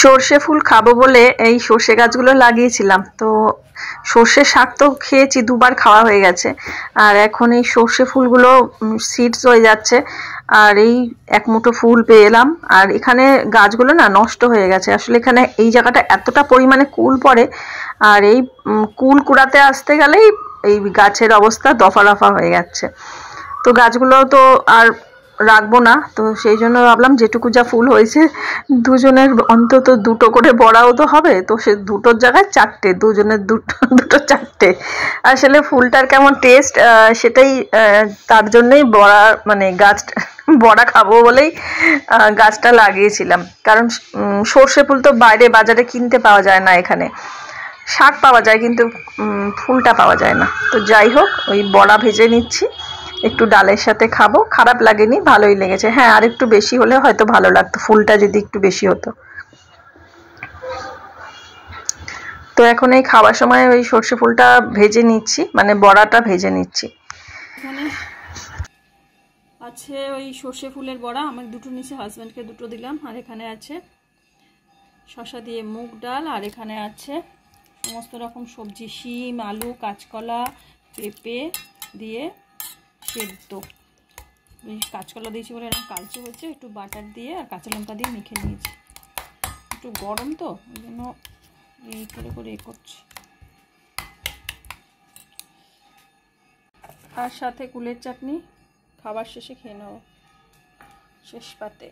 সর্ষে ফুল খাবো বলে এই সর্ষে গাছগুলো লাগিয়েছিলাম। তো সর্ষে শাক তো খেয়েছি, দুবার খাওয়া হয়ে গেছে। আর এখন এই সর্ষে ফুলগুলো সিডস হয়ে যাচ্ছে। আর এই এক মুঠো ফুল পেয়ে এলাম। আর এখানে গাছগুলো না নষ্ট হয়ে গেছে। আসলে এখানে এই জায়গাটা এতটা পরিমাণে কুল পড়ে, আর এই কুল কুড়াতে আসতে গেলেই এই গাছের অবস্থা দফা রফা হয়ে যাচ্ছে। তো গাছগুলো তো আর রাখবো না, তো সেই জন্য ভাবলাম যেটুকু যা ফুল হয়েছে দুজনের অন্তত দুটো করে বড়াও তো হবে। তো সে দুটোর জায়গায় চারটে, দুজনের দুটো দুটো চারটে। আসলে ফুলটার কেমন টেস্ট সেটাই তার জন্যই বড়া, মানে গাছ বড়া খাবো বলেই গাছটা লাগিয়েছিলাম। কারণ সর্ষে ফুল তো বাইরে বাজারে কিনতে পাওয়া যায় না, এখানে শাক পাওয়া যায় কিন্তু ফুলটা পাওয়া যায় না। তো যাই হোক, ওই বড়া ভেজে নিচ্ছি, একটু ডালের সাথে খাবো। খারাপ লাগেনি, ভালোই লেগেছে। হ্যাঁ, আর একটু বেশি হলে হয়তো ভালো লাগতো, ফুলটা যদি একটু বেশি হতো। তো এখন এই খাওয়ার সময় ওই সর্ষে ফুলটা ভেজে নিচ্ছি, মানে বড়াটা ভেজে নিচ্ছি। এখানে আছে ওই সর্ষে ফুলের বড়া, আমার দুটো নিচে, হাজব্যান্ডকে দুটো দিলাম। আর এখানে আছে শসা দিয়ে মুগ ডাল, আর এখানে আছে সমস্ত রকম সবজি, শিম, আলু, কাঁচকলা, পেঁপে দিয়ে সেদ্ধ। কাঁচকলা দিয়েছি বলে এরকম কালচে হচ্ছে, একটু বাটার দিয়ে আর কাঁচা লঙ্কা দিয়ে মেখে নিয়েছি। একটু গরম তো ওই জন্য এই করে করে করছি। আর সাথে কুলের চাটনি খাবার শেষে খেয়ে নেব, শেষ পাতে।